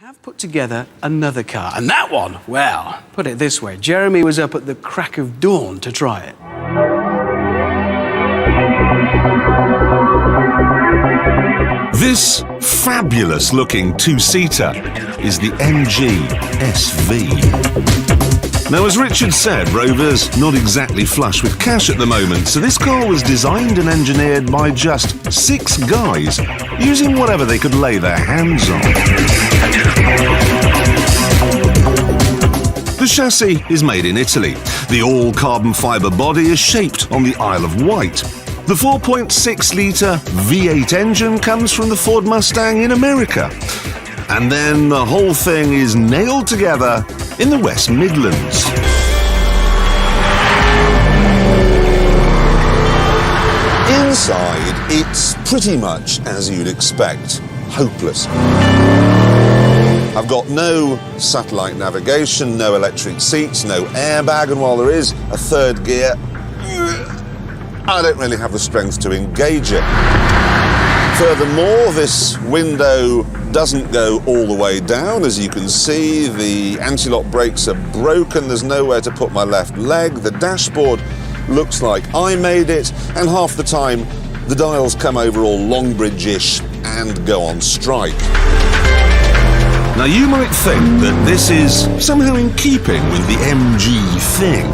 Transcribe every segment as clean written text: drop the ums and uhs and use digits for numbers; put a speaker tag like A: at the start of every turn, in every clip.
A: Have put together another car, and that one, well, put it this way, Jeremy was up at the crack of dawn to try it.
B: This fabulous-looking two-seater is the MG SV. Now, as Richard said, Rover's not exactly flush with cash at the moment, so this car was designed and engineered by just 6 guys, using whatever they could lay their hands on. The chassis is made in Italy. The all-carbon fibre body is shaped on the Isle of Wight. The 4.6-litre V8 engine comes from the Ford Mustang in America. And then the whole thing is nailed together in the West Midlands.
C: Inside, it's pretty much as you'd expect, hopeless. I've got no satellite navigation, no electric seats, no airbag, and while there is a third gear, I don't really have the strength to engage it. Furthermore, this window doesn't go all the way down. As you can see, the anti-lock brakes are broken. There's nowhere to put my left leg. The dashboard looks like I made it, and half the time the dials come over all Longbridge-ish and go on strike.
B: Now, you might think that this is somehow in keeping with the MG thing.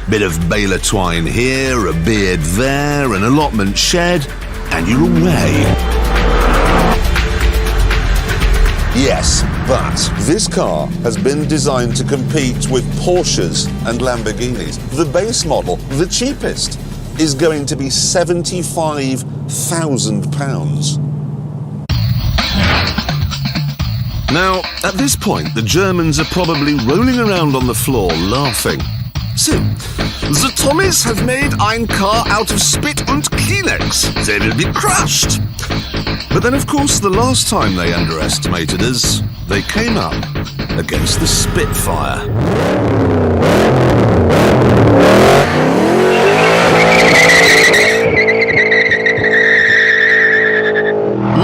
B: Bit of baler twine here, a beard there, an allotment shed, and you're away.
C: Yes, but this car has been designed to compete with Porsches and Lamborghinis. The base model, the cheapest, is going to be £75,000.
B: Now, at this point, the Germans are probably rolling around on the floor laughing. So, the Tommies have made ein car out of spit and Kleenex. They will be crushed. But then, of course, the last time they underestimated us, they came up against the Spitfire.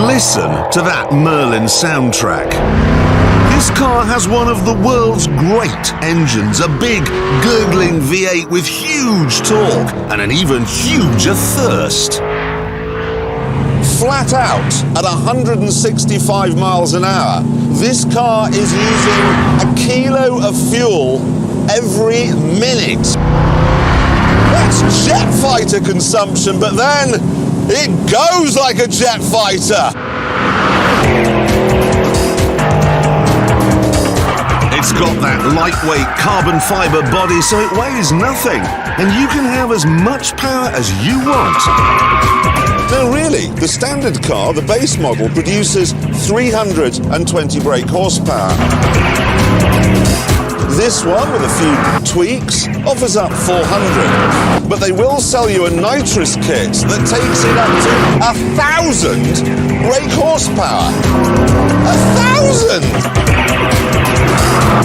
B: Listen to that Merlin soundtrack. This car has one of the world's great engines, a big, gurgling V8 with huge torque and an even huger thirst.
C: Flat out, at 165 miles an hour, this car is using a kilo of fuel every minute. That's jet fighter consumption, but then it goes like a jet fighter.
B: It's got that lightweight carbon fibre body, so it weighs nothing, and you can have as much power as you want.
C: No, really, the standard car, the base model, produces 320 brake horsepower. This one, with a few tweaks, offers up 400, but they will sell you a nitrous kit that takes it up to 1,000 brake horsepower. 1,000!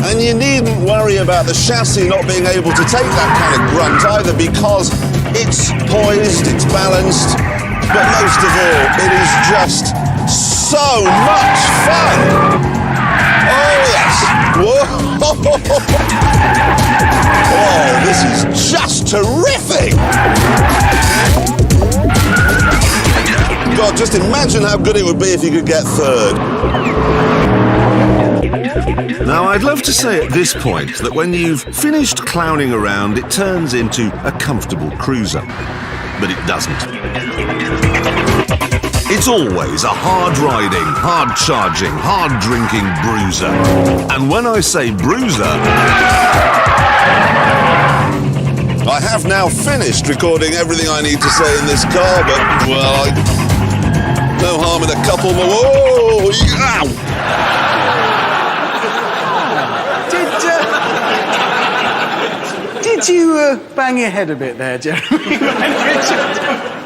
C: And you needn't worry about the chassis not being able to take that kind of grunt either, because it's poised, it's balanced, but most of all, it is just so much fun! Oh yes! Whoa! Oh, this is just terrific! God, just imagine how good it would be if you could get third.
B: Now, I'd love to say at this point that when you've finished clowning around, it turns into a comfortable cruiser. But it doesn't. It's always a hard-riding, hard-charging, hard-drinking bruiser. And when I say bruiser...
C: I have now finished recording everything I need to say in this car, but, well, no harm in a couple more. Whoa! Ow!
A: Did you bang your head a bit there, Jeremy?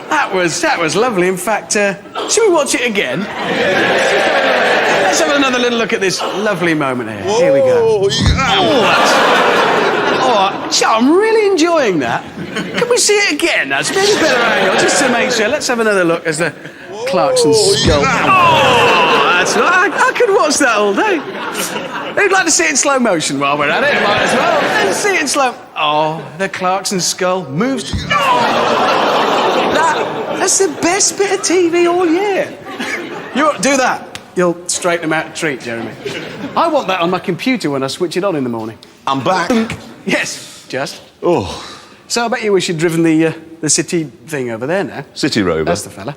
A: That was lovely. In fact, should we watch it again? Let's have another little look at this lovely moment here.
C: Whoa,
A: here we go.
C: Ow.
A: I'm really enjoying that. Can we see it again? That's maybe a better angle, just to make sure. Let's have another look as the Clarkson skull.
B: Oh,
A: That's right. I could watch that all day. Who'd like to see it in slow motion while we're at it? Might as well. Let's see it in slow... Oh, the Clarkson skull moves... That's the best bit of TV all year. You do that. You'll straighten them out a treat, Jeremy. I want that on my computer when I switch it on in the morning.
C: I'm back.
A: Yes, just.
C: Oh,
A: So I bet you wish you'd driven the city thing over there now.
C: City Rover.
A: That's the fella.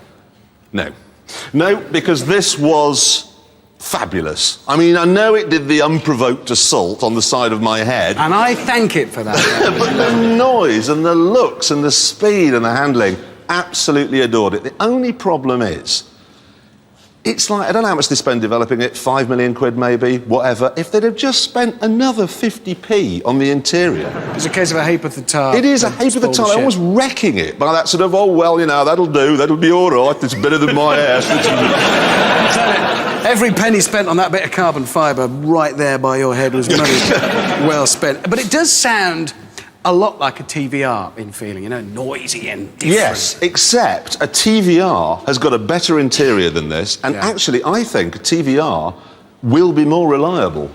C: No. No, because this was fabulous. I mean, I know it did the unprovoked assault on the side of my head.
A: And I thank it for that.
C: But the noise and the looks and the speed and the handling, absolutely adored it. The only problem is, it's like, I don't know how much they spend developing it, 5 million quid maybe, whatever. If they'd have just spent another 50p on the interior.
A: It's a case of a heap of the tar.
C: It is a heap of the time. I was wrecking it by that sort of, oh, well, you know, that'll do, that'll be all right, it's better than my ass.
A: Every penny spent on that bit of carbon fibre right there by your head was money well spent. But it does sound a lot like a TVR in feeling, you know, noisy and different.
C: Yes, except a TVR has got a better interior than this, and actually, I think a TVR will be more reliable.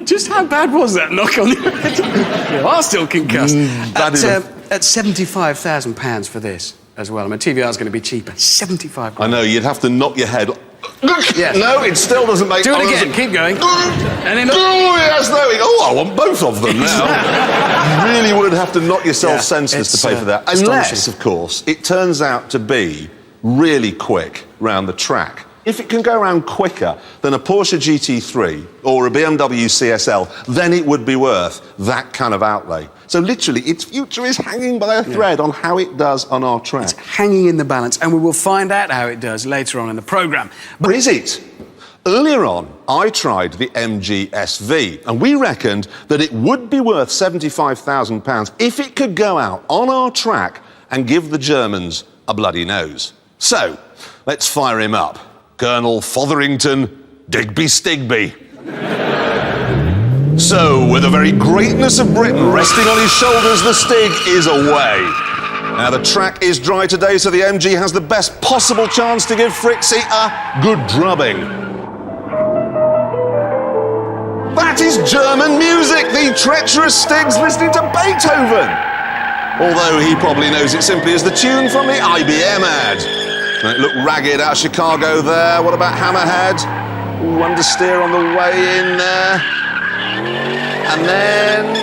A: Just how bad was that knock on the head? You are still concussed. At £75,000 for this as well. I mean, TVR's going to be cheaper. 75 grand.
C: I know, you'd have to knock your head.
A: Yeah.
C: No, it still doesn't make...
A: Do it again, keep going. And then...
C: Oh, yes, there we go. Oh, I want both of them now. You really would have to knock yourself senseless to pay for that. Unless, of course, it turns out to be really quick round the track. If it can go around quicker than a Porsche GT3 or a BMW CSL, then it would be worth that kind of outlay. So literally, its future is hanging by a thread on how it does on our track.
A: It's hanging in the balance, and we will find out how it does later on in the programme.
C: But is it? Earlier on, I tried the MG SV, and we reckoned that it would be worth £75,000 if it could go out on our track and give the Germans a bloody nose. So, let's fire him up. Colonel Fotherington Digby Stigby. So, with the very greatness of Britain resting on his shoulders, the Stig is away. Now, the track is dry today, so the MG has the best possible chance to give Fritzy a good drubbing. That is German music! The treacherous Stig's listening to Beethoven! Although he probably knows it simply as the tune from the IBM ad. It looked ragged out of Chicago there. What about Hammerhead? Ooh, understeer on the way in there. And then,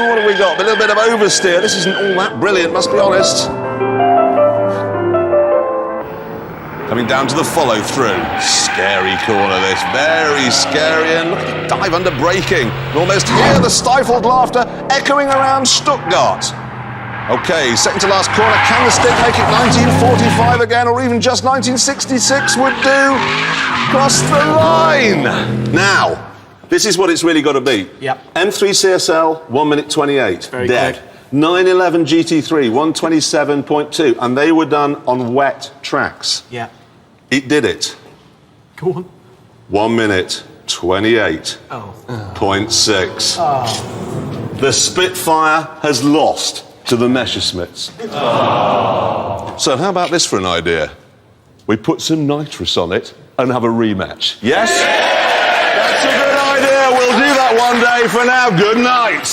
C: what have we got? A little bit of oversteer. This isn't all that brilliant, must be honest. Coming down to the follow-through. Scary corner, this. Very scary. And look at the dive under braking. You almost hear the stifled laughter echoing around Stuttgart. OK, second to last corner. Can the Stig make it 1945 again, or even just 1966 would do? Cross the line. Now, this is what it's really got to be.
A: Yep.
C: M3 CSL, 1 minute 28.
A: Very
C: dead.
A: quick.
C: 911 GT3, 127.2, and they were done on wet tracks.
A: Yeah.
C: It did it.
A: Go on.
C: 1 minute 28.6.
A: Oh.
C: The Spitfire has lost to the Messerschmitts. Oh. So how about this for an idea? We put some nitrous on it and have a rematch. Yes? Yeah. That's a good idea. We'll do that one day. For now, good night.